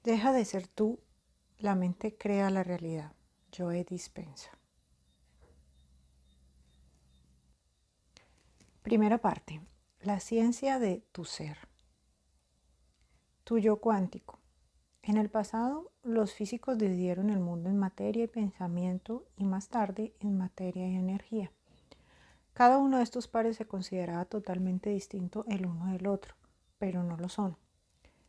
Deja de ser tú, la mente crea la realidad. Joe Dispenza. Primera parte. La ciencia de tu ser. Tu yo cuántico. En el pasado, los físicos dividieron el mundo en materia y pensamiento y más tarde en materia y energía. Cada uno de estos pares se consideraba totalmente distinto el uno del otro, pero no lo son.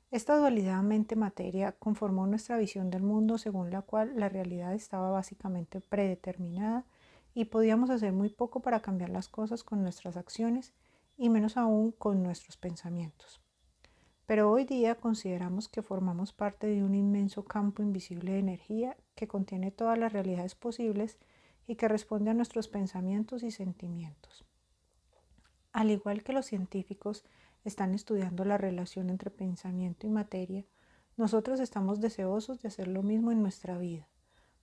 Esta dualidad mente-materia conformó nuestra visión del mundo según la cual la realidad estaba básicamente predeterminada y podíamos hacer muy poco para cambiar las cosas con nuestras acciones y menos aún con nuestros pensamientos. Pero hoy día consideramos que formamos parte de un inmenso campo invisible de energía que contiene todas las realidades posibles y que responde a nuestros pensamientos y sentimientos. Al igual que los científicos están estudiando la relación entre pensamiento y materia, nosotros estamos deseosos de hacer lo mismo en nuestra vida.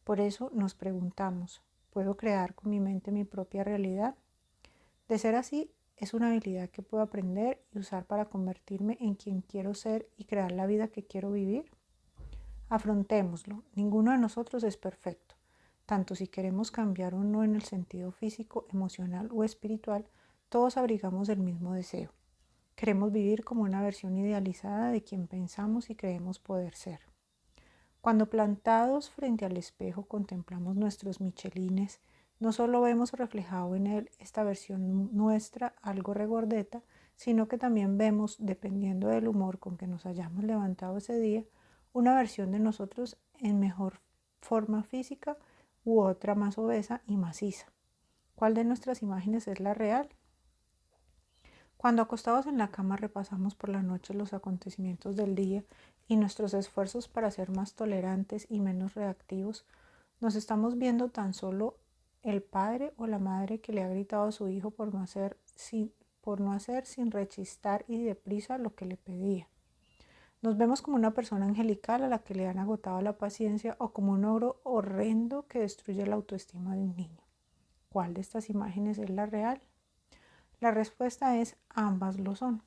Por eso nos preguntamos, ¿puedo crear con mi mente mi propia realidad? De ser así, es una habilidad que puedo aprender y usar para convertirme en quien quiero ser y crear la vida que quiero vivir. Afrontémoslo, ninguno de nosotros es perfecto. Tanto si queremos cambiar o no en el sentido físico, emocional o espiritual, todos abrigamos el mismo deseo. Queremos vivir como una versión idealizada de quien pensamos y creemos poder ser. Cuando plantados frente al espejo contemplamos nuestros michelines, no solo vemos reflejado en él esta versión nuestra algo regordeta, sino que también vemos, dependiendo del humor con que nos hayamos levantado ese día, una versión de nosotros en mejor forma física u otra más obesa y maciza. ¿Cuál de nuestras imágenes es la real? Cuando acostados en la cama repasamos por la noche los acontecimientos del día y nuestros esfuerzos para ser más tolerantes y menos reactivos, nos estamos viendo tan solo el padre o la madre que le ha gritado a su hijo por no hacer sin rechistar y deprisa lo que le pedía. Nos vemos como una persona angelical a la que le han agotado la paciencia o como un ogro horrendo que destruye la autoestima de un niño. ¿Cuál de estas imágenes es la real? La respuesta es ambas lo son.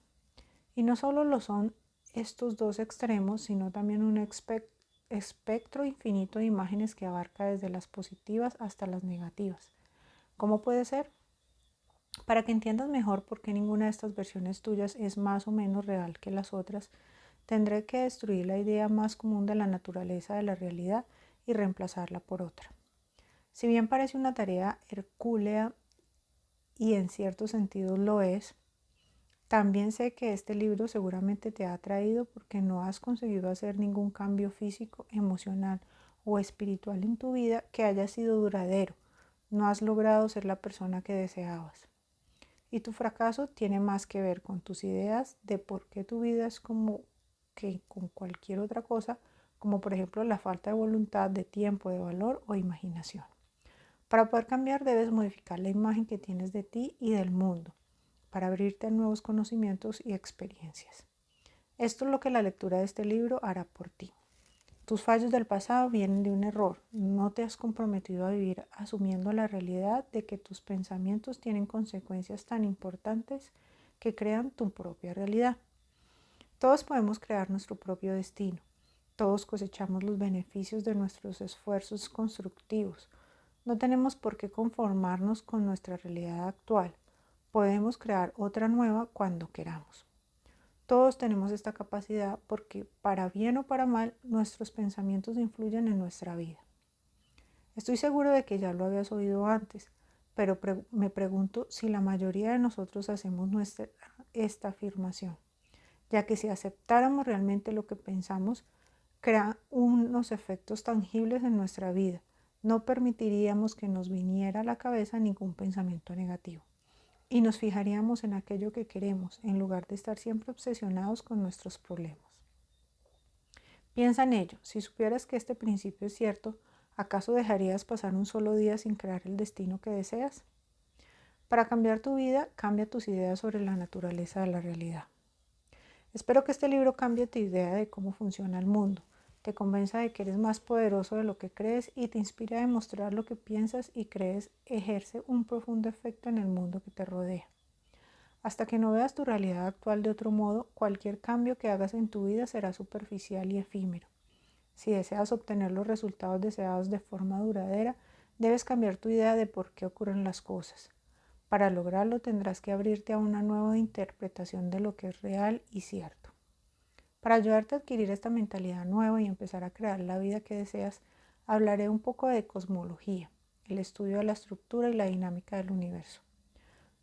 Y no solo lo son estos dos extremos, sino también un espectro infinito de imágenes que abarca desde las positivas hasta las negativas. ¿Cómo puede ser? Para que entiendas mejor por qué ninguna de estas versiones tuyas es más o menos real que las otras, tendré que destruir la idea más común de la naturaleza de la realidad y reemplazarla por otra. Si bien parece una tarea hercúlea y en cierto sentido lo es, también sé que este libro seguramente te ha atraído porque no has conseguido hacer ningún cambio físico, emocional o espiritual en tu vida que haya sido duradero. No has logrado ser la persona que deseabas. Y tu fracaso tiene más que ver con tus ideas de por qué tu vida es como que con cualquier otra cosa, como por ejemplo la falta de voluntad, de tiempo, de valor o imaginación. Para poder cambiar debes modificar la imagen que tienes de ti y del mundo, para abrirte a nuevos conocimientos y experiencias. Esto es lo que la lectura de este libro hará por ti. Tus fallos del pasado vienen de un error. No te has comprometido a vivir asumiendo la realidad de que tus pensamientos tienen consecuencias tan importantes que crean tu propia realidad. Todos podemos crear nuestro propio destino. Todos cosechamos los beneficios de nuestros esfuerzos constructivos. No tenemos por qué conformarnos con nuestra realidad actual. Podemos crear otra nueva cuando queramos. Todos tenemos esta capacidad porque, para bien o para mal, nuestros pensamientos influyen en nuestra vida. Estoy seguro de que ya lo habías oído antes, pero me pregunto si la mayoría de nosotros hacemos esta afirmación, ya que si aceptáramos realmente lo que pensamos, crea unos efectos tangibles en nuestra vida. No permitiríamos que nos viniera a la cabeza ningún pensamiento negativo y nos fijaríamos en aquello que queremos en lugar de estar siempre obsesionados con nuestros problemas. Piensa en ello. Si supieras que este principio es cierto, ¿acaso dejarías pasar un solo día sin crear el destino que deseas? Para cambiar tu vida, cambia tus ideas sobre la naturaleza de la realidad. Espero que este libro cambie tu idea de cómo funciona el mundo, te convenza de que eres más poderoso de lo que crees y te inspire a demostrar lo que piensas y crees ejerce un profundo efecto en el mundo que te rodea. Hasta que no veas tu realidad actual de otro modo, cualquier cambio que hagas en tu vida será superficial y efímero. Si deseas obtener los resultados deseados de forma duradera, debes cambiar tu idea de por qué ocurren las cosas. Para lograrlo tendrás que abrirte a una nueva interpretación de lo que es real y cierto. Para ayudarte a adquirir esta mentalidad nueva y empezar a crear la vida que deseas, hablaré un poco de cosmología, el estudio de la estructura y la dinámica del universo.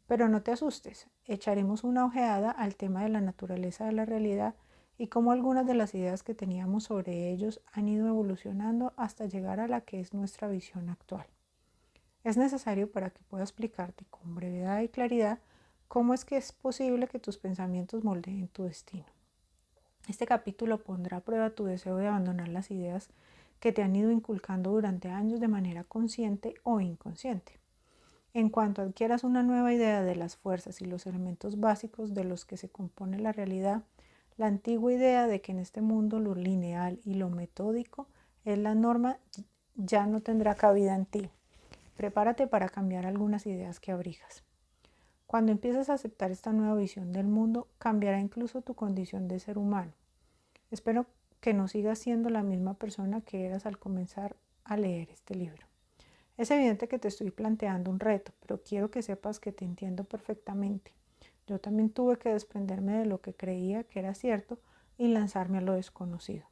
Pero no te asustes, echaremos una ojeada al tema de la naturaleza de la realidad y cómo algunas de las ideas que teníamos sobre ellos han ido evolucionando hasta llegar a la que es nuestra visión actual. Es necesario para que pueda explicarte con brevedad y claridad cómo es que es posible que tus pensamientos moldeen tu destino. Este capítulo pondrá a prueba tu deseo de abandonar las ideas que te han ido inculcando durante años de manera consciente o inconsciente. En cuanto adquieras una nueva idea de las fuerzas y los elementos básicos de los que se compone la realidad, la antigua idea de que en este mundo lo lineal y lo metódico es la norma ya no tendrá cabida en ti. Prepárate para cambiar algunas ideas que abrigas. Cuando empieces a aceptar esta nueva visión del mundo, cambiará incluso tu condición de ser humano. Espero que no sigas siendo la misma persona que eras al comenzar a leer este libro. Es evidente que te estoy planteando un reto, pero quiero que sepas que te entiendo perfectamente. Yo también tuve que desprenderme de lo que creía que era cierto y lanzarme a lo desconocido.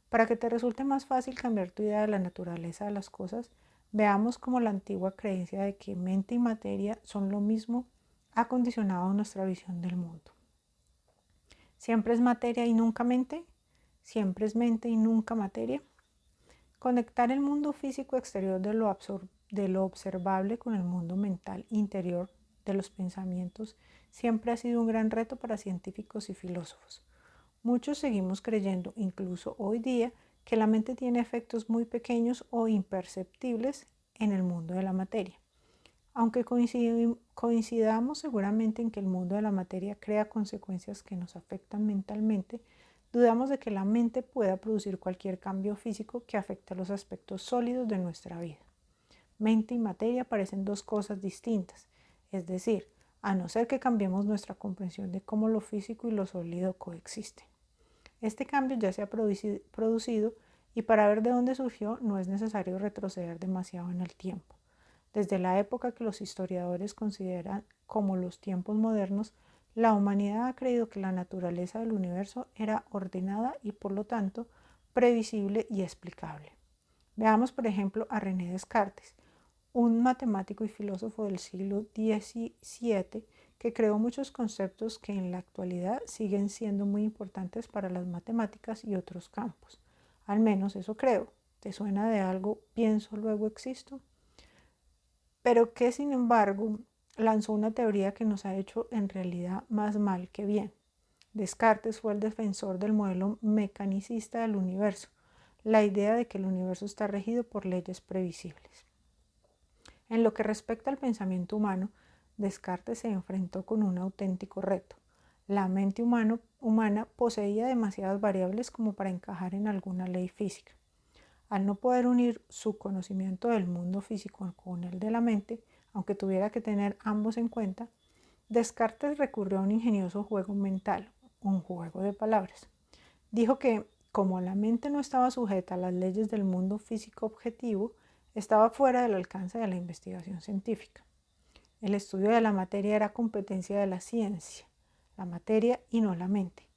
Para que te resulte más fácil cambiar tu idea de la naturaleza de las cosas, veamos cómo la antigua creencia de que mente y materia son lo mismo ha condicionado nuestra visión del mundo. ¿Siempre es materia y nunca mente? ¿Siempre es mente y nunca materia? Conectar el mundo físico exterior de lo observable con el mundo mental interior de los pensamientos siempre ha sido un gran reto para científicos y filósofos. Muchos seguimos creyendo, incluso hoy día, que la mente tiene efectos muy pequeños o imperceptibles en el mundo de la materia. Aunque coincidamos seguramente en que el mundo de la materia crea consecuencias que nos afectan mentalmente, dudamos de que la mente pueda producir cualquier cambio físico que afecte a los aspectos sólidos de nuestra vida. Mente y materia parecen dos cosas distintas, es decir, a no ser que cambiemos nuestra comprensión de cómo lo físico y lo sólido coexisten. Este cambio ya se ha producido y para ver de dónde surgió no es necesario retroceder demasiado en el tiempo. Desde la época que los historiadores consideran como los tiempos modernos, la humanidad ha creído que la naturaleza del universo era ordenada y por lo tanto previsible y explicable. Veamos por ejemplo a René Descartes, un matemático y filósofo del siglo XVII que creó muchos conceptos que en la actualidad siguen siendo muy importantes para las matemáticas y otros campos. Al menos eso creo. ¿Te suena de algo pienso luego existo? Pero que sin embargo lanzó una teoría que nos ha hecho en realidad más mal que bien. Descartes fue el defensor del modelo mecanicista del universo, la idea de que el universo está regido por leyes previsibles. En lo que respecta al pensamiento humano, Descartes se enfrentó con un auténtico reto. La mente humana poseía demasiadas variables como para encajar en alguna ley física. Al no poder unir su conocimiento del mundo físico con el de la mente, aunque tuviera que tener ambos en cuenta, Descartes recurrió a un ingenioso juego mental, un juego de palabras. Dijo que, como la mente no estaba sujeta a las leyes del mundo físico objetivo, estaba fuera del alcance de la investigación científica. El estudio de la materia era competencia de la ciencia, la materia y no la mente.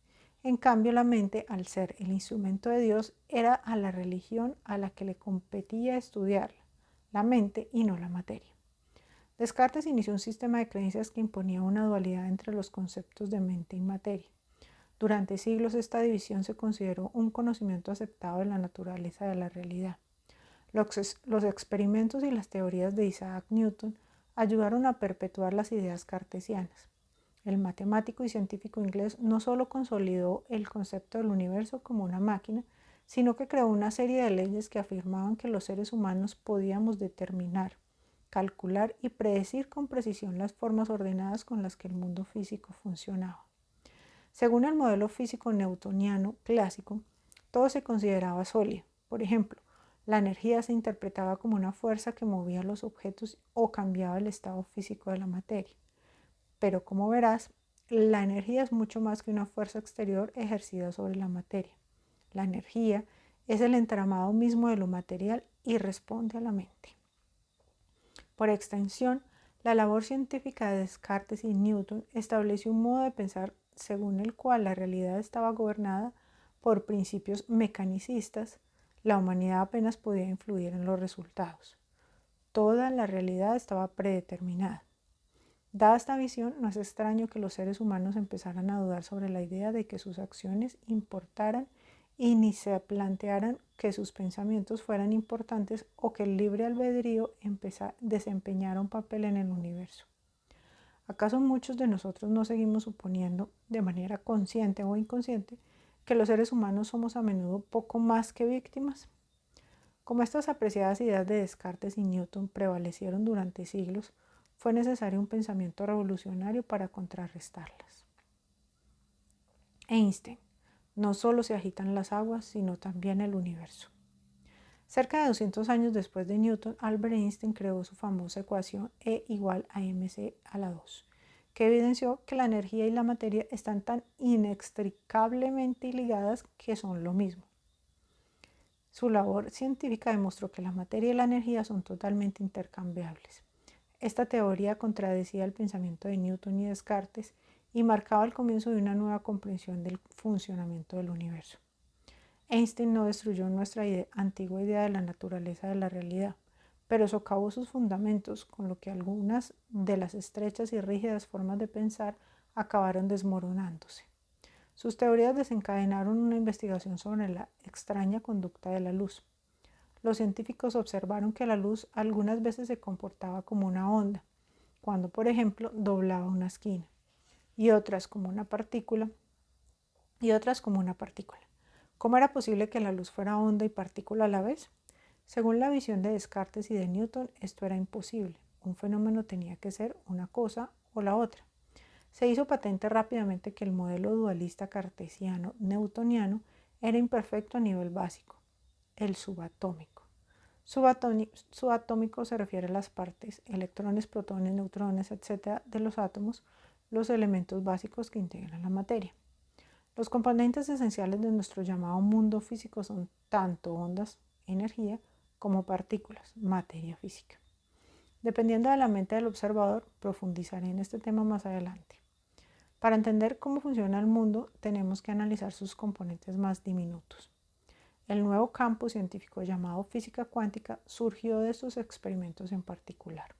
En cambio, la mente, al ser el instrumento de Dios, era a la religión a la que le competía estudiarla, la mente y no la materia. Descartes inició un sistema de creencias que imponía una dualidad entre los conceptos de mente y materia. Durante siglos esta división se consideró un conocimiento aceptado de la naturaleza de la realidad. Los experimentos y las teorías de Isaac Newton ayudaron a perpetuar las ideas cartesianas. El matemático y científico inglés no solo consolidó el concepto del universo como una máquina, sino que creó una serie de leyes que afirmaban que los seres humanos podíamos determinar, calcular y predecir con precisión las formas ordenadas con las que el mundo físico funcionaba. Según el modelo físico newtoniano clásico, todo se consideraba sólido. Por ejemplo, la energía se interpretaba como una fuerza que movía los objetos o cambiaba el estado físico de la materia. Pero como verás, la energía es mucho más que una fuerza exterior ejercida sobre la materia. La energía Es el entramado mismo de lo material y responde a la mente. Por extensión, la labor científica de Descartes y Newton estableció un modo de pensar según el cual la realidad estaba gobernada por principios mecanicistas. La humanidad apenas podía influir en los resultados. Toda la realidad estaba predeterminada. Dada esta visión, no es extraño que los seres humanos empezaran a dudar sobre la idea de que sus acciones importaran y ni se plantearan que sus pensamientos fueran importantes o que el libre albedrío desempeñara un papel en el universo. ¿Acaso muchos de nosotros no seguimos suponiendo, de manera consciente o inconsciente, que los seres humanos somos a menudo poco más que víctimas? Como estas apreciadas ideas de Descartes y Newton prevalecieron durante siglos, fue necesario un pensamiento revolucionario para contrarrestarlas. Einstein: no solo se agitan las aguas, sino también el universo. Cerca de 200 años después de Newton, Albert Einstein creó su famosa ecuación E igual a mc a la 2, que evidenció que la energía y la materia están tan inextricablemente ligadas que son lo mismo. Su labor científica demostró que la materia y la energía son totalmente intercambiables. Esta teoría contradecía el pensamiento de Newton y Descartes y marcaba el comienzo de una nueva comprensión del funcionamiento del universo. Einstein no destruyó nuestra antigua idea de la naturaleza de la realidad, pero socavó sus fundamentos, con lo que algunas de las estrechas y rígidas formas de pensar acabaron desmoronándose. Sus teorías desencadenaron una investigación sobre la extraña conducta de la luz. Los científicos observaron que la luz algunas veces se comportaba como una onda, cuando por ejemplo doblaba una esquina, y otras como una partícula. ¿Cómo era posible que la luz fuera onda y partícula a la vez? Según la visión de Descartes y de Newton, esto era imposible. Un fenómeno tenía que ser una cosa o la otra. Se hizo patente rápidamente que el modelo dualista cartesiano-newtoniano era imperfecto a nivel básico, el subatómico. Subatómico se refiere a las partes, electrones, protones, neutrones, etc. de los átomos, los elementos básicos que integran la materia. Los componentes esenciales de nuestro llamado mundo físico son tanto ondas, energía, como partículas, materia física. Dependiendo de la mente del observador, profundizaré en este tema más adelante. Para entender cómo funciona el mundo, tenemos que analizar sus componentes más diminutos. El nuevo campo científico llamado física cuántica surgió de estos experimentos en particular.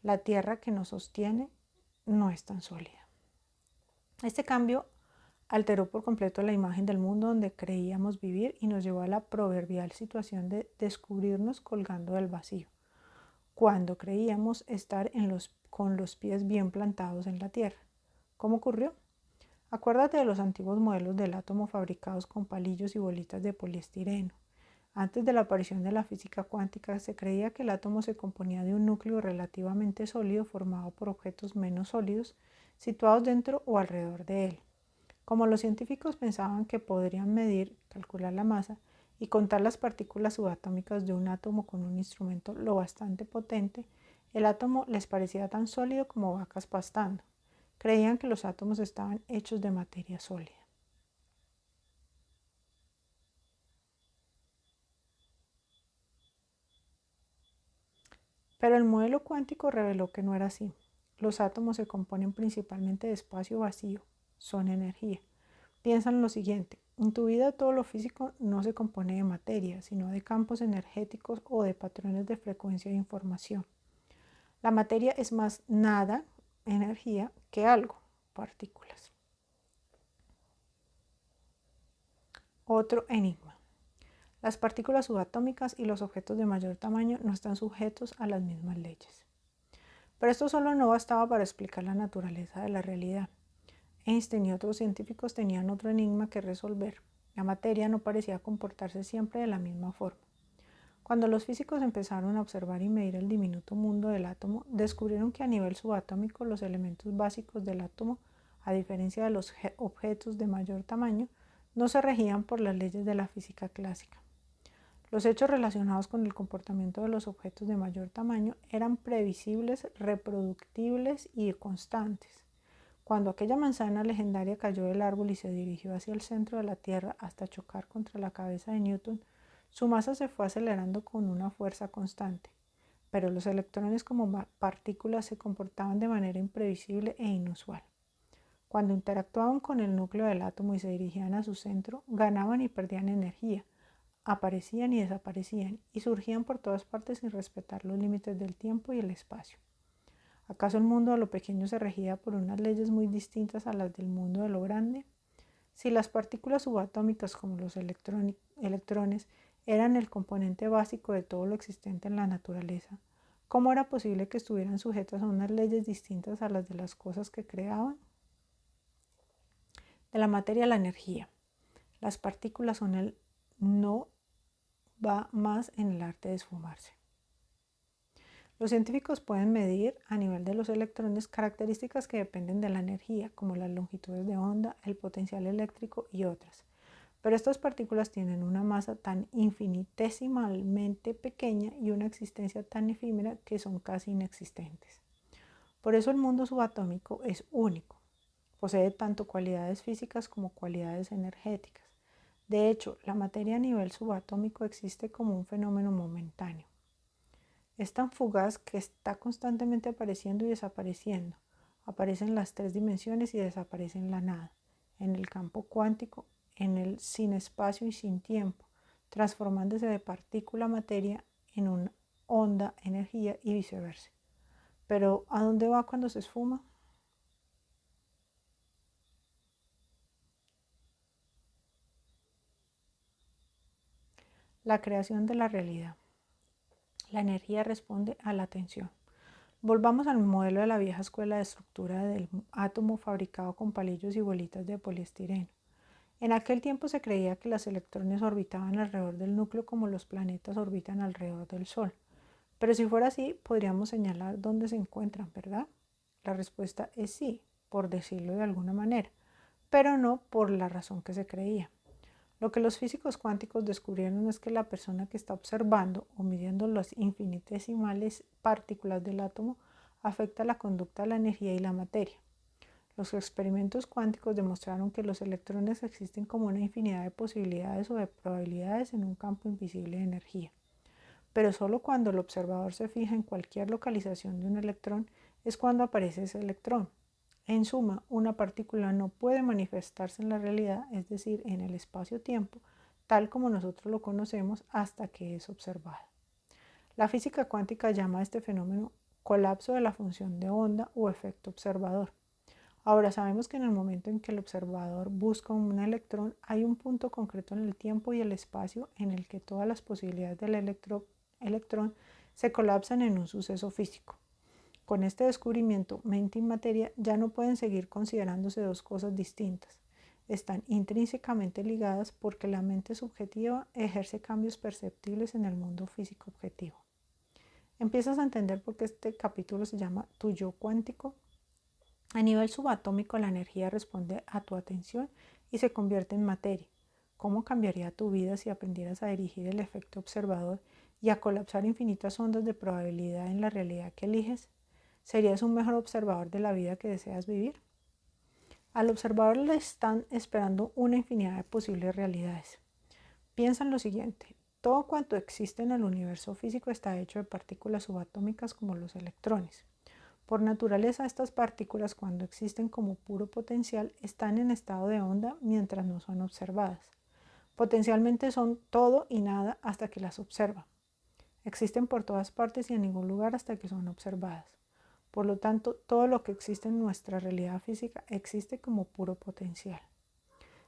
La Tierra que nos sostiene no es tan sólida. Este cambio alteró por completo la imagen del mundo donde creíamos vivir y nos llevó a la proverbial situación de descubrirnos colgando del vacío, cuando creíamos estar con los pies bien plantados en la Tierra. ¿Cómo ocurrió? Acuérdate de los antiguos modelos del átomo fabricados con palillos y bolitas de poliestireno. Antes de la aparición de la física cuántica, se creía que el átomo se componía de un núcleo relativamente sólido formado por objetos menos sólidos situados dentro o alrededor de él. Como los científicos pensaban que podrían medir, calcular la masa y contar las partículas subatómicas de un átomo con un instrumento lo bastante potente, el átomo les parecía tan sólido como vacas pastando. Creían que los átomos estaban hechos de materia sólida. Pero el modelo cuántico reveló que no era así. Los átomos se componen principalmente de espacio vacío, son energía. Piensa en lo siguiente: en tu vida todo lo físico no se compone de materia, sino de campos energéticos o de patrones de frecuencia de información. La materia es más nada, energía, que algo, partículas. Otro enigma. Las partículas subatómicas y los objetos de mayor tamaño no están sujetos a las mismas leyes. Pero esto solo no bastaba para explicar la naturaleza de la realidad. Einstein y otros científicos tenían otro enigma que resolver. La materia no parecía comportarse siempre de la misma forma. Cuando los físicos empezaron a observar y medir el diminuto mundo del átomo, descubrieron que a nivel subatómico los elementos básicos del átomo, a diferencia de los objetos de mayor tamaño, no se regían por las leyes de la física clásica. Los hechos relacionados con el comportamiento de los objetos de mayor tamaño eran previsibles, reproductibles y constantes. Cuando aquella manzana legendaria cayó del árbol y se dirigió hacia el centro de la Tierra hasta chocar contra la cabeza de Newton, su masa se fue acelerando con una fuerza constante, pero los electrones como partículas se comportaban de manera imprevisible e inusual. Cuando interactuaban con el núcleo del átomo y se dirigían a su centro, ganaban y perdían energía, aparecían y desaparecían, y surgían por todas partes sin respetar los límites del tiempo y el espacio. ¿Acaso el mundo de lo pequeño se regía por unas leyes muy distintas a las del mundo de lo grande? Si las partículas subatómicas como los electrones eran el componente básico de todo lo existente en la naturaleza, ¿cómo era posible que estuvieran sujetas a unas leyes distintas a las de las cosas que creaban? De la materia a la energía. Las partículas son el no va más en el arte de esfumarse. Los científicos pueden medir a nivel de los electrones características que dependen de la energía, como las longitudes de onda, el potencial eléctrico y otras. Pero estas partículas tienen una masa tan infinitesimalmente pequeña y una existencia tan efímera que son casi inexistentes. Por eso el mundo subatómico es único. Posee tanto cualidades físicas como cualidades energéticas. De hecho, la materia a nivel subatómico existe como un fenómeno momentáneo. Es tan fugaz que está constantemente apareciendo y desapareciendo. Aparece en las tres dimensiones y desaparece en la nada, en el campo cuántico, en el sin espacio y sin tiempo, transformándose de partícula a materia en una onda, energía y viceversa. Pero ¿a dónde va cuando se esfuma? La creación de la realidad. La energía responde a la atención. Volvamos al modelo de la vieja escuela de estructura del átomo fabricado con palillos y bolitas de poliestireno. En aquel tiempo se creía que los electrones orbitaban alrededor del núcleo como los planetas orbitan alrededor del Sol. Pero si fuera así, podríamos señalar dónde se encuentran, ¿verdad? La respuesta es sí, por decirlo de alguna manera, pero no por la razón que se creía. Lo que los físicos cuánticos descubrieron es que la persona que está observando o midiendo las infinitesimales partículas del átomo afecta la conducta de la energía y la materia. Los experimentos cuánticos demostraron que los electrones existen como una infinidad de posibilidades o de probabilidades en un campo invisible de energía. Pero solo cuando el observador se fija en cualquier localización de un electrón es cuando aparece ese electrón. En suma, una partícula no puede manifestarse en la realidad, es decir, en el espacio-tiempo, tal como nosotros lo conocemos hasta que es observada. La física cuántica llama a este fenómeno colapso de la función de onda o efecto observador. Ahora sabemos que en el momento en que el observador busca un electrón, hay un punto concreto en el tiempo y el espacio en el que todas las posibilidades del electrón se colapsan en un suceso físico. Con este descubrimiento, mente y materia ya no pueden seguir considerándose dos cosas distintas. Están intrínsecamente ligadas porque la mente subjetiva ejerce cambios perceptibles en el mundo físico objetivo. ¿Empiezas a entender por qué este capítulo se llama Tu yo cuántico? A nivel subatómico, la energía responde a tu atención y se convierte en materia. ¿Cómo cambiaría tu vida si aprendieras a dirigir el efecto observador y a colapsar infinitas ondas de probabilidad en la realidad que eliges? ¿Serías un mejor observador de la vida que deseas vivir? Al observador le están esperando una infinidad de posibles realidades. Piensa en lo siguiente: todo cuanto existe en el universo físico está hecho de partículas subatómicas como los electrones. Por naturaleza, estas partículas, cuando existen como puro potencial, están en estado de onda mientras no son observadas. Potencialmente son todo y nada hasta que las observa. Existen por todas partes y en ningún lugar hasta que son observadas. Por lo tanto, todo lo que existe en nuestra realidad física existe como puro potencial.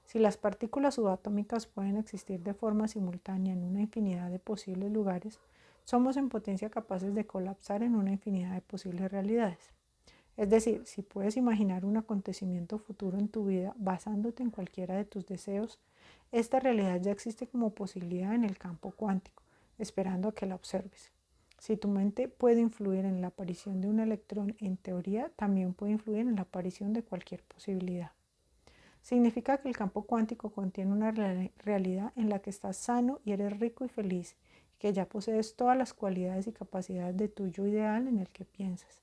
Si las partículas subatómicas pueden existir de forma simultánea en una infinidad de posibles lugares, somos en potencia capaces de colapsar en una infinidad de posibles realidades. Es decir, si puedes imaginar un acontecimiento futuro en tu vida basándote en cualquiera de tus deseos, esta realidad ya existe como posibilidad en el campo cuántico, esperando a que la observes. Si tu mente puede influir en la aparición de un electrón, en teoría también puede influir en la aparición de cualquier posibilidad. Significa que el campo cuántico contiene una realidad en la que estás sano y eres rico y feliz, que ya posees todas las cualidades y capacidades de tu yo ideal en el que piensas.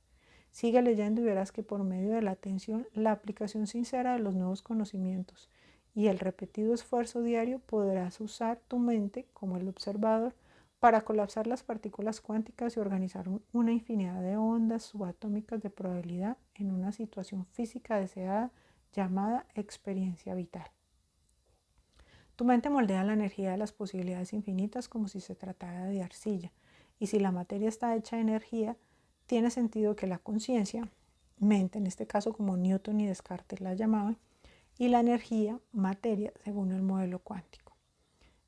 Sigue leyendo y verás que por medio de la atención, la aplicación sincera de los nuevos conocimientos y el repetido esfuerzo diario podrás usar tu mente como el observador para colapsar las partículas cuánticas y organizar una infinidad de ondas subatómicas de probabilidad en una situación física deseada llamada experiencia vital. Tu mente moldea la energía de las posibilidades infinitas como si se tratara de arcilla, y si la materia está hecha de energía, tiene sentido que la conciencia, mente en este caso como Newton y Descartes la llamaban, y la energía, materia según el modelo cuántico,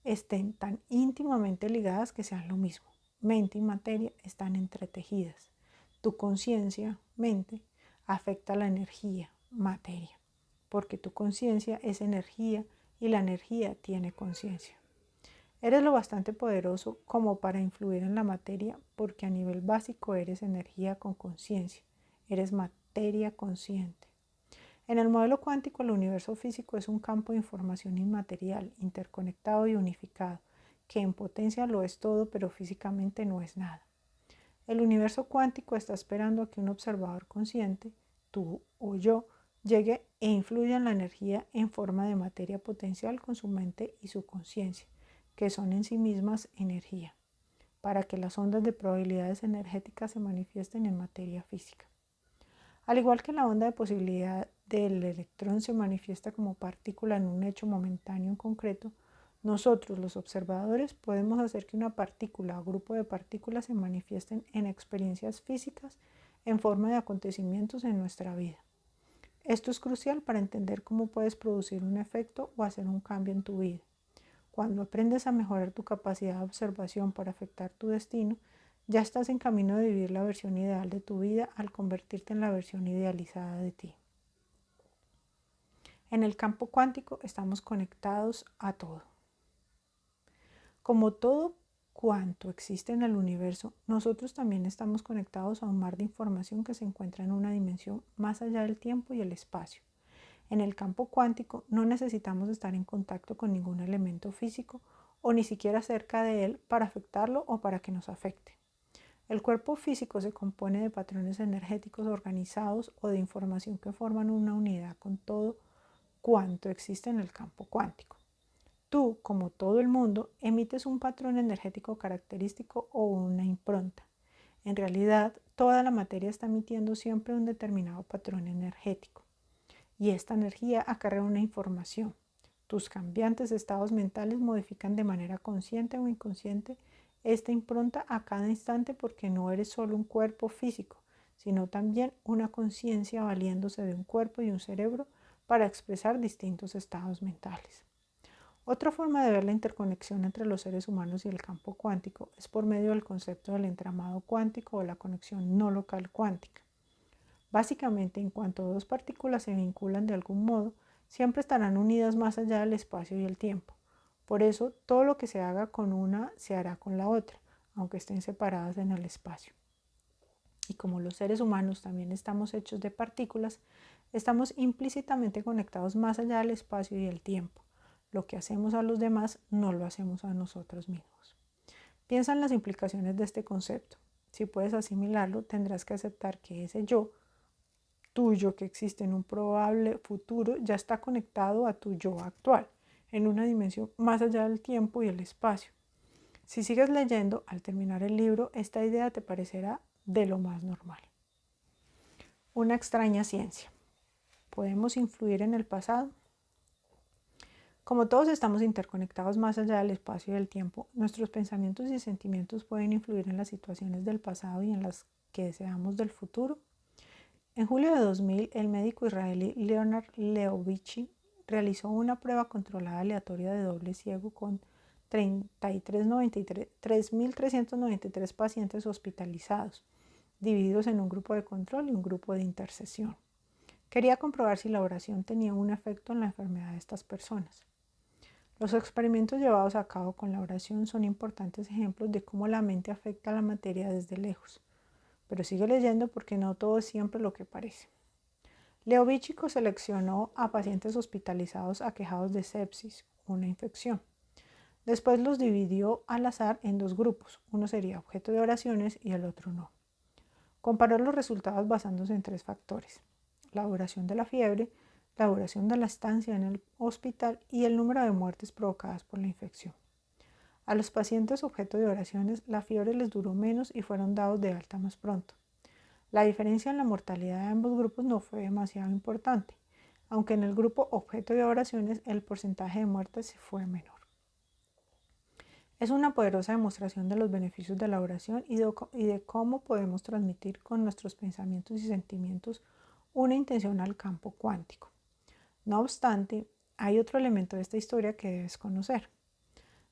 estén tan íntimamente ligadas que sean lo mismo. Mente y materia están entretejidas. Tu conciencia, mente, afecta la energía, materia, porque tu conciencia es energía y la energía tiene conciencia. Eres lo bastante poderoso como para influir en la materia porque a nivel básico eres energía con conciencia, eres materia consciente. En el modelo cuántico, el universo físico es un campo de información inmaterial, interconectado y unificado, que en potencia lo es todo, pero físicamente no es nada. El universo cuántico está esperando a que un observador consciente, tú o yo, llegue e influya en la energía en forma de materia potencial con su mente y su conciencia, que son en sí mismas energía, para que las ondas de probabilidades energéticas se manifiesten en materia física. Al igual que la onda de posibilidad del electrón se manifiesta como partícula en un hecho momentáneo en concreto, nosotros, los observadores, podemos hacer que una partícula o grupo de partículas se manifiesten en experiencias físicas en forma de acontecimientos en nuestra vida. Esto es crucial para entender cómo puedes producir un efecto o hacer un cambio en tu vida. Cuando aprendes a mejorar tu capacidad de observación para afectar tu destino, ya estás en camino de vivir la versión ideal de tu vida al convertirte en la versión idealizada de ti. En el campo cuántico estamos conectados a todo. Como todo cuanto existe en el universo, nosotros también estamos conectados a un mar de información que se encuentra en una dimensión más allá del tiempo y el espacio. En el campo cuántico no necesitamos estar en contacto con ningún elemento físico o ni siquiera cerca de él para afectarlo o para que nos afecte. El cuerpo físico se compone de patrones energéticos organizados o de información que forman una unidad con todo cuanto existe en el campo cuántico. Tú, como todo el mundo, emites un patrón energético característico o una impronta. En realidad, toda la materia está emitiendo siempre un determinado patrón energético. Y esta energía acarrea una información. Tus cambiantes estados mentales modifican de manera consciente o inconsciente esta impronta a cada instante porque no eres solo un cuerpo físico, sino también una conciencia valiéndose de un cuerpo y un cerebro para expresar distintos estados mentales. Otra forma de ver la interconexión entre los seres humanos y el campo cuántico es por medio del concepto del entramado cuántico o la conexión no local cuántica. Básicamente, en cuanto dos partículas se vinculan de algún modo, siempre estarán unidas más allá del espacio y el tiempo. Por eso, todo lo que se haga con una se hará con la otra, aunque estén separadas en el espacio. Y como los seres humanos también estamos hechos de partículas, estamos implícitamente conectados más allá del espacio y el tiempo. Lo que hacemos a los demás no lo hacemos a nosotros mismos. Piensa en las implicaciones de este concepto. Si puedes asimilarlo, tendrás que aceptar que ese yo tuyo que existe en un probable futuro ya está conectado a tu yo actual, en una dimensión más allá del tiempo y el espacio. Si sigues leyendo, al terminar el libro, esta idea te parecerá de lo más normal. Una extraña ciencia. ¿Podemos influir en el pasado? Como todos estamos interconectados más allá del espacio y del tiempo, nuestros pensamientos y sentimientos pueden influir en las situaciones del pasado y en las que deseamos del futuro. En julio de 2000, el médico israelí Leonard Leovichi realizó una prueba controlada aleatoria de doble ciego con 3.393 pacientes hospitalizados, divididos en un grupo de control y un grupo de intercesión. Quería comprobar si la oración tenía un efecto en la enfermedad de estas personas. Los experimentos llevados a cabo con la oración son importantes ejemplos de cómo la mente afecta a la materia desde lejos. Pero sigue leyendo porque no todo es siempre lo que parece. Leovichi seleccionó a pacientes hospitalizados aquejados de sepsis, una infección. Después los dividió al azar en dos grupos, uno sería objeto de oraciones y el otro no. Comparó los resultados basándose en 3 factores: la duración de la fiebre, la duración de la estancia en el hospital y el número de muertes provocadas por la infección. A los pacientes objeto de oraciones, la fiebre les duró menos y fueron dados de alta más pronto. La diferencia en la mortalidad de ambos grupos no fue demasiado importante, aunque en el grupo objeto de oraciones el porcentaje de muertes fue menor. Es una poderosa demostración de los beneficios de la oración y de cómo podemos transmitir con nuestros pensamientos y sentimientos una intención al campo cuántico. No obstante, hay otro elemento de esta historia que debes conocer.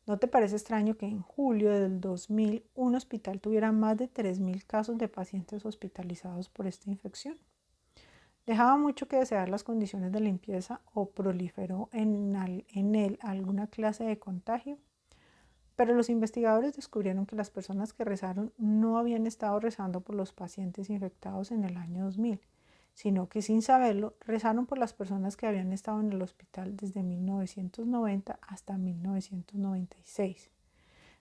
¿No te parece extraño que en julio del 2000 un hospital tuviera más de 3.000 casos de pacientes hospitalizados por esta infección? Dejaba mucho que desear las condiciones de limpieza o proliferó en él alguna clase de contagio. Pero los investigadores descubrieron que las personas que rezaron no habían estado rezando por los pacientes infectados en el año 2000, sino que sin saberlo rezaron por las personas que habían estado en el hospital desde 1990 hasta 1996,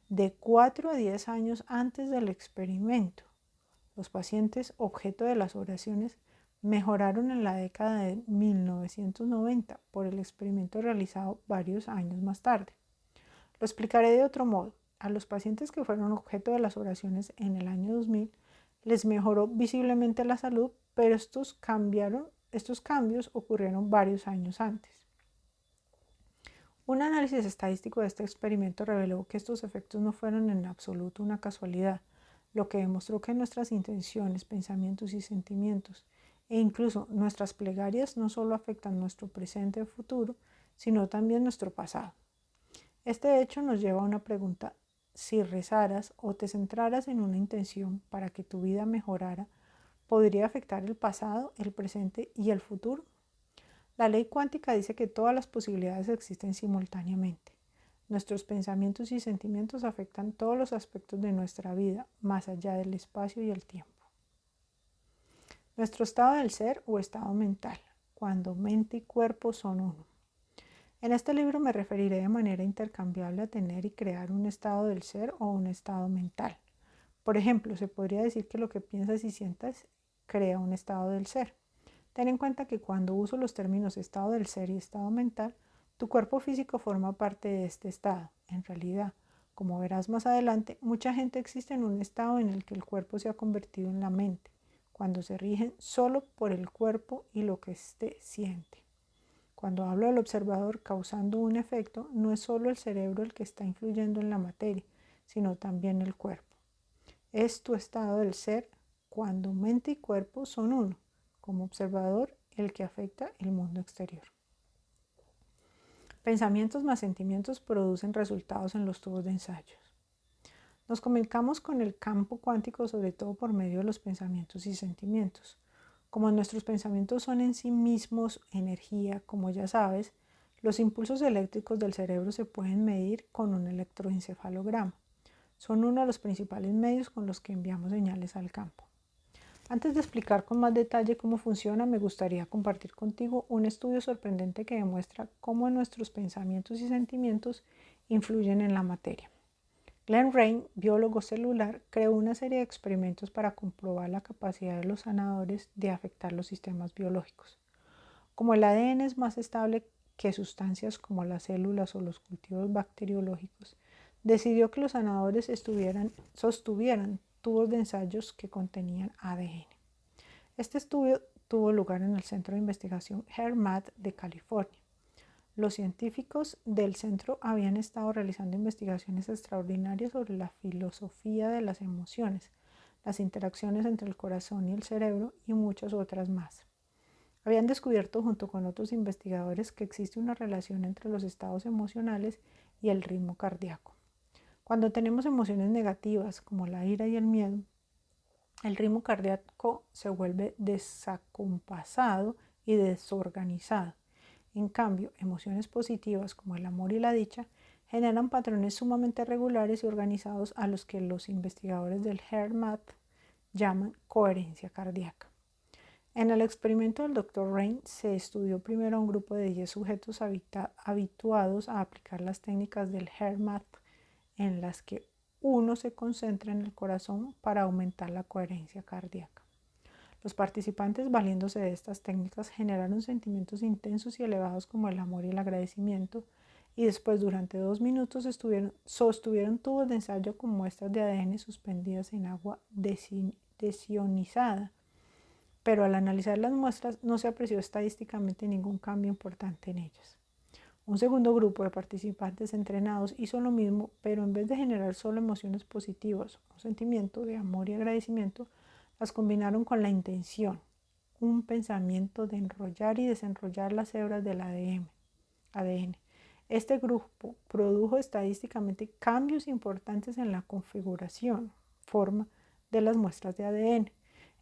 de 4 a 10 años antes del experimento. Los pacientes objeto de las oraciones mejoraron en la década de 1990 por el experimento realizado varios años más tarde. Lo explicaré de otro modo. A los pacientes que fueron objeto de las oraciones en el año 2000 les mejoró visiblemente la salud, pero estos cambios ocurrieron varios años antes. Un análisis estadístico de este experimento reveló que estos efectos no fueron en absoluto una casualidad, lo que demostró que nuestras intenciones, pensamientos y sentimientos, e incluso nuestras plegarias no solo afectan nuestro presente y futuro, sino también nuestro pasado. Este hecho nos lleva a una pregunta: si rezaras o te centraras en una intención para que tu vida mejorara, ¿podría afectar el pasado, el presente y el futuro? La ley cuántica dice que todas las posibilidades existen simultáneamente. Nuestros pensamientos y sentimientos afectan todos los aspectos de nuestra vida, más allá del espacio y el tiempo. Nuestro estado del ser o estado mental, cuando mente y cuerpo son uno. En este libro me referiré de manera intercambiable a tener y crear un estado del ser o un estado mental. Por ejemplo, se podría decir que lo que piensas y sientas crea un estado del ser. Ten en cuenta que cuando uso los términos estado del ser y estado mental, tu cuerpo físico forma parte de este estado. En realidad, como verás más adelante, mucha gente existe en un estado en el que el cuerpo se ha convertido en la mente, cuando se rigen solo por el cuerpo y lo que éste siente. Cuando hablo del observador causando un efecto, no es solo el cerebro el que está influyendo en la materia, sino también el cuerpo. Es tu estado del ser cuando mente y cuerpo son uno, como observador el que afecta el mundo exterior. Pensamientos más sentimientos producen resultados en los tubos de ensayos. Nos comunicamos con el campo cuántico sobre todo por medio de los pensamientos y sentimientos. Como nuestros pensamientos son en sí mismos energía, como ya sabes, los impulsos eléctricos del cerebro se pueden medir con un electroencefalograma. Son uno de los principales medios con los que enviamos señales al campo. Antes de explicar con más detalle cómo funciona, me gustaría compartir contigo un estudio sorprendente que demuestra cómo nuestros pensamientos y sentimientos influyen en la materia. Glenn Rein, biólogo celular, creó una serie de experimentos para comprobar la capacidad de los sanadores de afectar los sistemas biológicos. Como el ADN es más estable que sustancias como las células o los cultivos bacteriológicos, decidió que los sanadores sostuvieran tubos de ensayos que contenían ADN. Este estudio tuvo lugar en el Centro de Investigación HeartMath de California. Los científicos del centro habían estado realizando investigaciones extraordinarias sobre la filosofía de las emociones, las interacciones entre el corazón y el cerebro y muchas otras más. Habían descubierto junto con otros investigadores que existe una relación entre los estados emocionales y el ritmo cardíaco. Cuando tenemos emociones negativas como la ira y el miedo, el ritmo cardíaco se vuelve desacompasado y desorganizado. En cambio, emociones positivas como el amor y la dicha generan patrones sumamente regulares y organizados a los que los investigadores del HeartMath llaman coherencia cardíaca. En el experimento del Dr. Rein se estudió primero a un grupo de 10 sujetos habituados a aplicar las técnicas del HeartMath, en las que uno se concentra en el corazón para aumentar la coherencia cardíaca. Los participantes, valiéndose de estas técnicas, generaron sentimientos intensos y elevados como el amor y el agradecimiento, y después durante 2 minutos sostuvieron tubos de ensayo con muestras de ADN suspendidas en agua desionizada. Pero al analizar las muestras no se apreció estadísticamente ningún cambio importante en ellas. Un segundo grupo de participantes entrenados hizo lo mismo, pero en vez de generar solo emociones positivas, un sentimiento de amor y agradecimiento, las combinaron con la intención, un pensamiento de enrollar y desenrollar las hebras del ADN. Este grupo produjo estadísticamente cambios importantes en la configuración, forma de las muestras de ADN.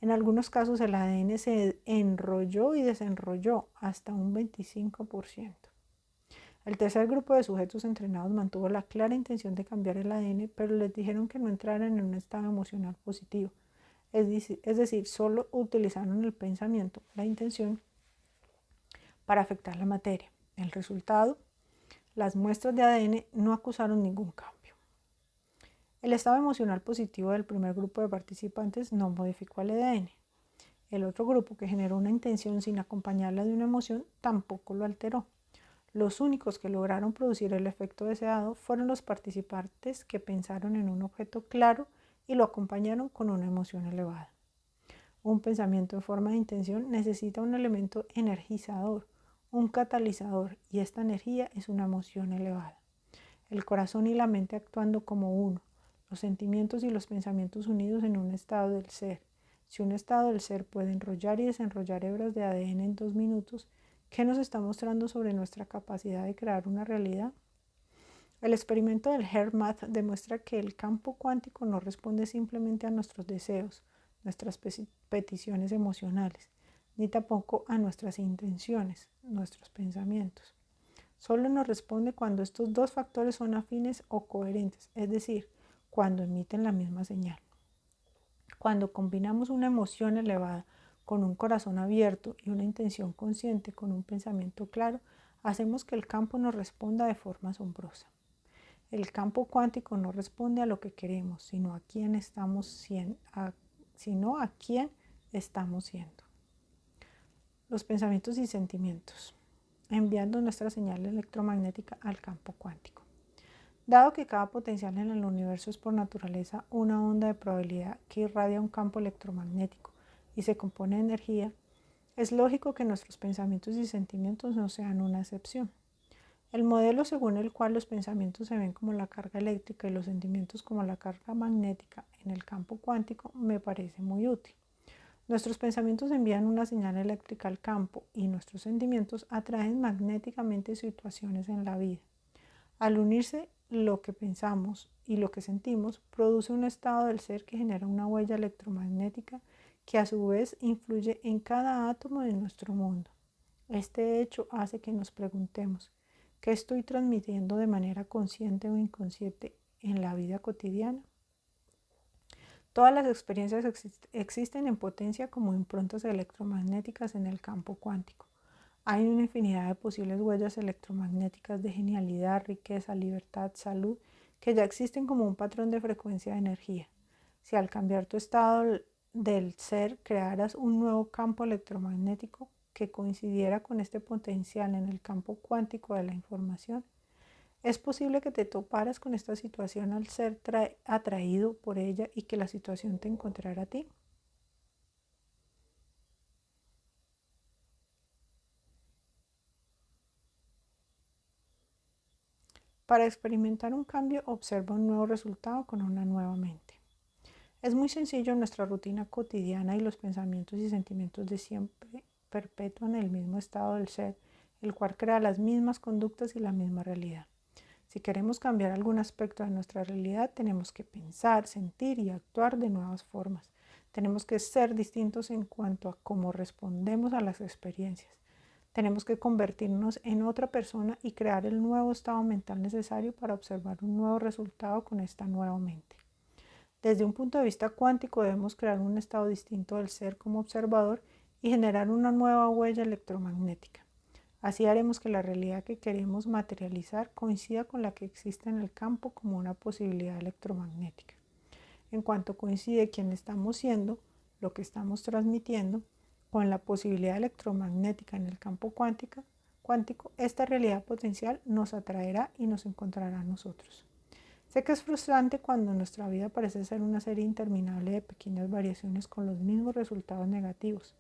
En algunos casos el ADN se enrolló y desenrolló hasta un 25%. El tercer grupo de sujetos entrenados mantuvo la clara intención de cambiar el ADN, pero les dijeron que no entraran en un estado emocional positivo. Es decir, solo utilizaron el pensamiento, la intención, para afectar la materia. El resultado, las muestras de ADN no acusaron ningún cambio. El estado emocional positivo del primer grupo de participantes no modificó el ADN. El otro grupo, que generó una intención sin acompañarla de una emoción, tampoco lo alteró. Los únicos que lograron producir el efecto deseado fueron los participantes que pensaron en un objeto claro y lo acompañaron con una emoción elevada. Un pensamiento en forma de intención necesita un elemento energizador, un catalizador, y esta energía es una emoción elevada. El corazón y la mente actuando como uno, los sentimientos y los pensamientos unidos en un estado del ser. Si un estado del ser puede enrollar y desenrollar hebras de ADN en 2 minutos, ¿qué nos está mostrando sobre nuestra capacidad de crear una realidad? El experimento del HeartMath demuestra que el campo cuántico no responde simplemente a nuestros deseos, nuestras peticiones emocionales, ni tampoco a nuestras intenciones, nuestros pensamientos. Solo nos responde cuando estos dos factores son afines o coherentes, es decir, cuando emiten la misma señal. Cuando combinamos una emoción elevada con un corazón abierto y una intención consciente con un pensamiento claro, hacemos que el campo nos responda de forma asombrosa. El campo cuántico no responde a lo que queremos, sino a quién estamos siendo. Los pensamientos y sentimientos, enviando nuestra señal electromagnética al campo cuántico. Dado que cada potencial en el universo es por naturaleza una onda de probabilidad que irradia un campo electromagnético y se compone de energía, es lógico que nuestros pensamientos y sentimientos no sean una excepción. El modelo según el cual los pensamientos se ven como la carga eléctrica y los sentimientos como la carga magnética en el campo cuántico me parece muy útil. Nuestros pensamientos envían una señal eléctrica al campo y nuestros sentimientos atraen magnéticamente situaciones en la vida. Al unirse, lo que pensamos y lo que sentimos produce un estado del ser que genera una huella electromagnética que a su vez influye en cada átomo de nuestro mundo. Este hecho hace que nos preguntemos, ¿qué estoy transmitiendo de manera consciente o inconsciente en la vida cotidiana? Todas las experiencias existen en potencia como improntas electromagnéticas en el campo cuántico. Hay una infinidad de posibles huellas electromagnéticas de genialidad, riqueza, libertad, salud, que ya existen como un patrón de frecuencia de energía. Si al cambiar tu estado del ser crearas un nuevo campo electromagnético que coincidiera con este potencial en el campo cuántico de la información, es posible que te toparas con esta situación al ser atraído por ella y que la situación te encontrara a ti. Para experimentar un cambio, observa un nuevo resultado con una nueva mente. Es muy sencillo en nuestra rutina cotidiana y los pensamientos y sentimientos de siempre perpetúan el mismo estado del ser, el cual crea las mismas conductas y la misma realidad. Si queremos cambiar algún aspecto de nuestra realidad, tenemos que pensar, sentir y actuar de nuevas formas. Tenemos que ser distintos en cuanto a cómo respondemos a las experiencias. Tenemos que convertirnos en otra persona y crear el nuevo estado mental necesario para observar un nuevo resultado con esta nueva mente. Desde un punto de vista cuántico debemos crear un estado distinto del ser como observador y generar una nueva huella electromagnética. Así haremos que la realidad que queremos materializar coincida con la que existe en el campo como una posibilidad electromagnética. En cuanto coincide quien estamos siendo, lo que estamos transmitiendo, con la posibilidad electromagnética en el campo cuántico, esta realidad potencial nos atraerá y nos encontrará a nosotros. Sé que es frustrante cuando nuestra vida parece ser una serie interminable de pequeñas variaciones con los mismos resultados negativos,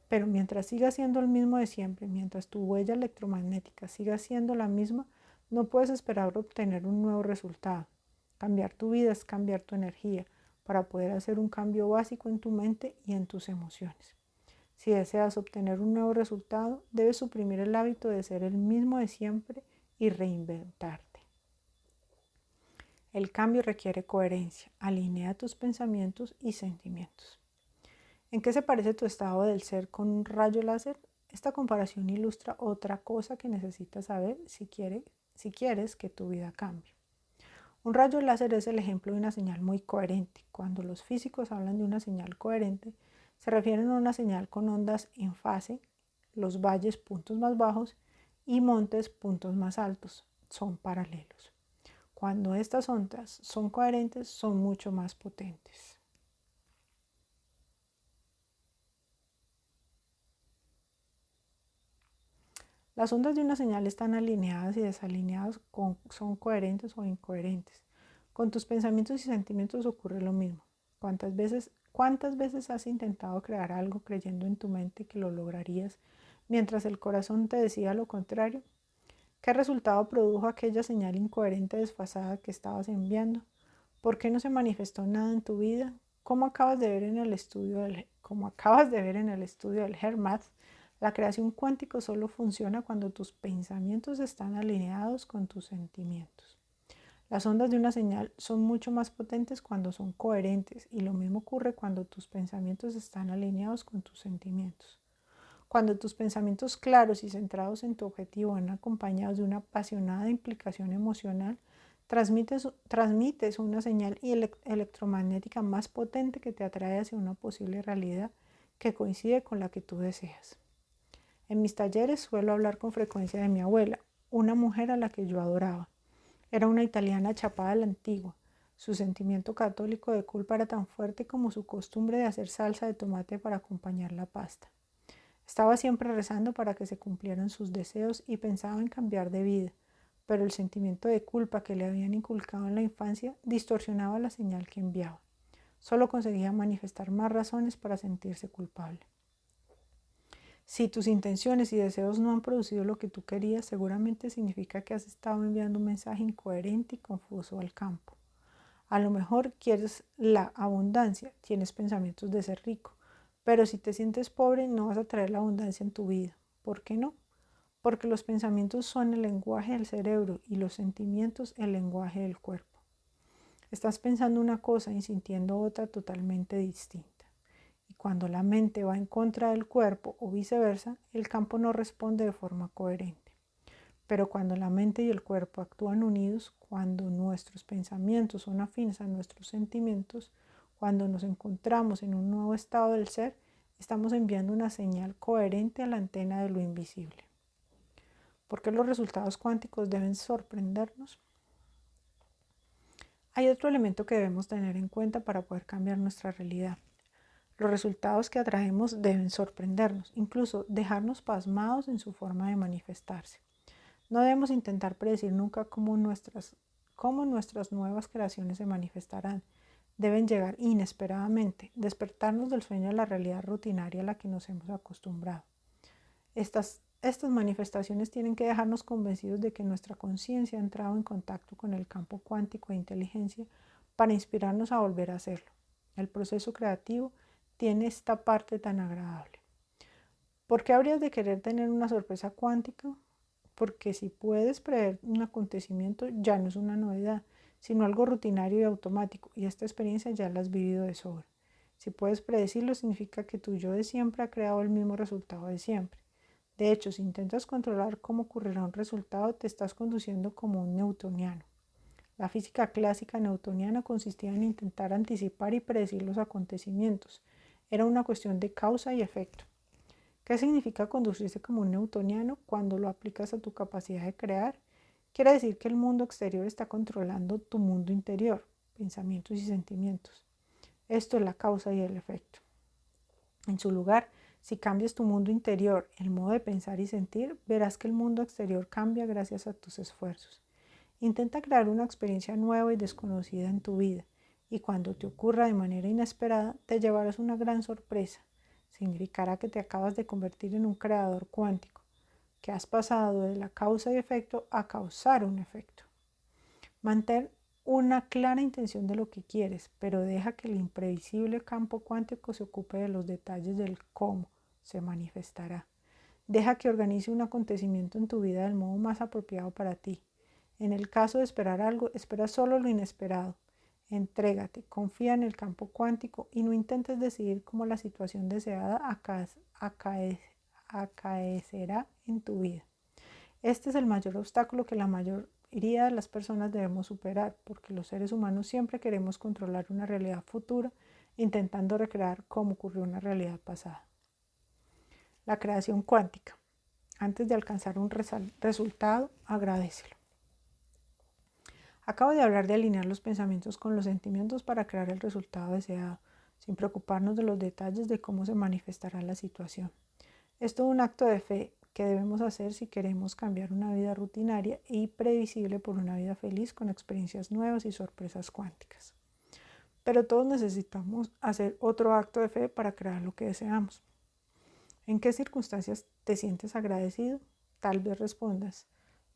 pero mientras siga siendo el mismo de siempre, mientras tu huella electromagnética siga siendo la misma, no puedes esperar obtener un nuevo resultado. Cambiar tu vida es cambiar tu energía para poder hacer un cambio básico en tu mente y en tus emociones. Si deseas obtener un nuevo resultado, debes suprimir el hábito de ser el mismo de siempre y reinventarte. El cambio requiere coherencia. Alinea tus pensamientos y sentimientos. ¿En qué se parece tu estado del ser con un rayo láser? Esta comparación ilustra otra cosa que necesitas saber si quieres que tu vida cambie. Un rayo láser es el ejemplo de una señal muy coherente. Cuando los físicos hablan de una señal coherente, se refieren a una señal con ondas en fase, los valles puntos más bajos y montes puntos más altos. Son paralelos. Cuando estas ondas son coherentes, son mucho más potentes. Las ondas de una señal están alineadas y desalineadas, son coherentes o incoherentes. Con tus pensamientos y sentimientos ocurre lo mismo. ¿Cuántas veces has intentado crear algo creyendo en tu mente que lo lograrías mientras el corazón te decía lo contrario? ¿Qué resultado produjo aquella señal incoherente desfasada que estabas enviando? ¿Por qué no se manifestó nada en tu vida? Como acabas de ver en el estudio del HearMath, la creación cuántica solo funciona cuando tus pensamientos están alineados con tus sentimientos. Las ondas de una señal son mucho más potentes cuando son coherentes y lo mismo ocurre cuando tus pensamientos están alineados con tus sentimientos. Cuando tus pensamientos claros y centrados en tu objetivo van acompañados de una apasionada implicación emocional, transmites una señal electromagnética más potente que te atrae hacia una posible realidad que coincide con la que tú deseas. En mis talleres suelo hablar con frecuencia de mi abuela, una mujer a la que yo adoraba. Era una italiana chapada a la antigua. Su sentimiento católico de culpa era tan fuerte como su costumbre de hacer salsa de tomate para acompañar la pasta. Estaba siempre rezando para que se cumplieran sus deseos y pensaba en cambiar de vida, pero el sentimiento de culpa que le habían inculcado en la infancia distorsionaba la señal que enviaba. Solo conseguía manifestar más razones para sentirse culpable. Si tus intenciones y deseos no han producido lo que tú querías, seguramente significa que has estado enviando un mensaje incoherente y confuso al campo. A lo mejor quieres la abundancia, tienes pensamientos de ser rico, pero si te sientes pobre no vas a traer la abundancia en tu vida. ¿Por qué no? Porque los pensamientos son el lenguaje del cerebro y los sentimientos el lenguaje del cuerpo. Estás pensando una cosa y sintiendo otra totalmente distinta. Y cuando la mente va en contra del cuerpo o viceversa, el campo no responde de forma coherente. Pero cuando la mente y el cuerpo actúan unidos, cuando nuestros pensamientos son afines a nuestros sentimientos, cuando nos encontramos en un nuevo estado del ser, estamos enviando una señal coherente a la antena de lo invisible. ¿Por qué los resultados cuánticos deben sorprendernos? Hay otro elemento que debemos tener en cuenta para poder cambiar nuestra realidad. Los resultados que atraemos deben sorprendernos, incluso dejarnos pasmados en su forma de manifestarse. No debemos intentar predecir nunca cómo nuestras nuevas creaciones se manifestarán. Deben llegar inesperadamente, despertarnos del sueño de la realidad rutinaria a la que nos hemos acostumbrado. Estas manifestaciones tienen que dejarnos convencidos de que nuestra conciencia ha entrado en contacto con el campo cuántico de inteligencia para inspirarnos a volver a hacerlo. El proceso creativo tiene esta parte tan agradable. ¿Por qué habrías de querer tener una sorpresa cuántica? Porque si puedes prever un acontecimiento, ya no es una novedad, sino algo rutinario y automático, y esta experiencia ya la has vivido de sobra. Si puedes predecirlo, significa que tu yo de siempre ha creado el mismo resultado de siempre. De hecho, si intentas controlar cómo ocurrirá un resultado, te estás conduciendo como un newtoniano. La física clásica newtoniana consistía en intentar anticipar y predecir los acontecimientos. Era una cuestión de causa y efecto. ¿Qué significa conducirse como un newtoniano cuando lo aplicas a tu capacidad de crear? Quiere decir que el mundo exterior está controlando tu mundo interior, pensamientos y sentimientos. Esto es la causa y el efecto. En su lugar, si cambias tu mundo interior, el modo de pensar y sentir, verás que el mundo exterior cambia gracias a tus esfuerzos. Intenta crear una experiencia nueva y desconocida en tu vida, y cuando te ocurra de manera inesperada, te llevarás una gran sorpresa. Significará que te acabas de convertir en un creador cuántico, que has pasado de la causa y efecto a causar un efecto. Mantén una clara intención de lo que quieres, pero deja que el imprevisible campo cuántico se ocupe de los detalles del cómo se manifestará. Deja que organice un acontecimiento en tu vida del modo más apropiado para ti. En el caso de esperar algo, espera solo lo inesperado. Entrégate, confía en el campo cuántico y no intentes decidir cómo la situación deseada acaecerá en tu vida. Este es el mayor obstáculo que la mayoría de las personas debemos superar, porque los seres humanos siempre queremos controlar una realidad futura, intentando recrear cómo ocurrió una realidad pasada. La creación cuántica. Antes de alcanzar un resultado, agradécelo. Acabo de hablar de alinear los pensamientos con los sentimientos para crear el resultado deseado, sin preocuparnos de los detalles de cómo se manifestará la situación. Es todo un acto de fe que debemos hacer si queremos cambiar una vida rutinaria y previsible por una vida feliz con experiencias nuevas y sorpresas cuánticas. Pero todos necesitamos hacer otro acto de fe para crear lo que deseamos. ¿En qué circunstancias te sientes agradecido? Tal vez respondas: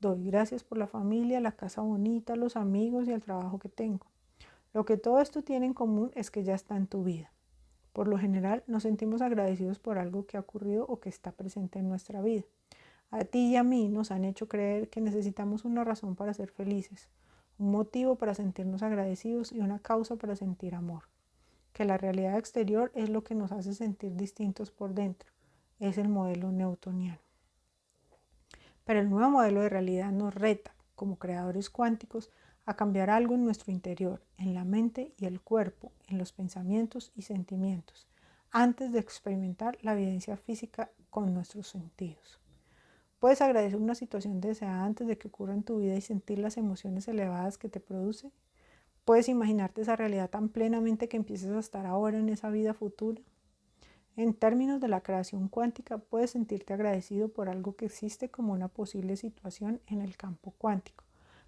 doy gracias por la familia, la casa bonita, los amigos y el trabajo que tengo. Lo que todo esto tiene en común es que ya está en tu vida. Por lo general, nos sentimos agradecidos por algo que ha ocurrido o que está presente en nuestra vida. A ti y a mí nos han hecho creer que necesitamos una razón para ser felices, un motivo para sentirnos agradecidos y una causa para sentir amor. Que la realidad exterior es lo que nos hace sentir distintos por dentro. Es el modelo newtoniano. Pero el nuevo modelo de realidad nos reta, como creadores cuánticos, a cambiar algo en nuestro interior, en la mente y el cuerpo, en los pensamientos y sentimientos, antes de experimentar la evidencia física con nuestros sentidos. ¿Puedes agradecer una situación deseada antes de que ocurra en tu vida y sentir las emociones elevadas que te produce? ¿Puedes imaginarte esa realidad tan plenamente que empieces a estar ahora en esa vida futura? En términos de la creación cuántica, puedes sentirte agradecido por algo que existe como una posible situación en el campo cuántico,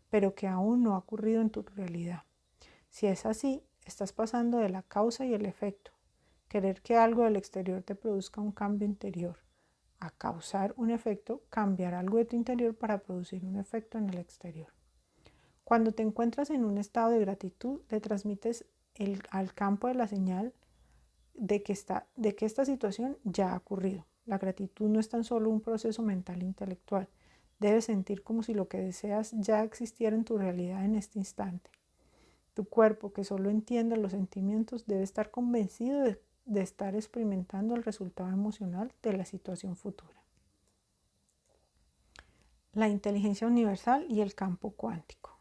pero que aún no ha ocurrido en tu realidad. Si es así, estás pasando de la causa y el efecto, querer que algo del exterior te produzca un cambio interior, a causar un efecto, cambiar algo de tu interior para producir un efecto en el exterior. Cuando te encuentras en un estado de gratitud, le transmites al campo de la señal de que esta situación ya ha ocurrido. La gratitud no es tan solo un proceso mental e intelectual. Debes sentir como si lo que deseas ya existiera en tu realidad en este instante. Tu cuerpo, que solo entiende los sentimientos, debe estar convencido de estar experimentando el resultado emocional de la situación futura. La inteligencia universal y el campo cuántico.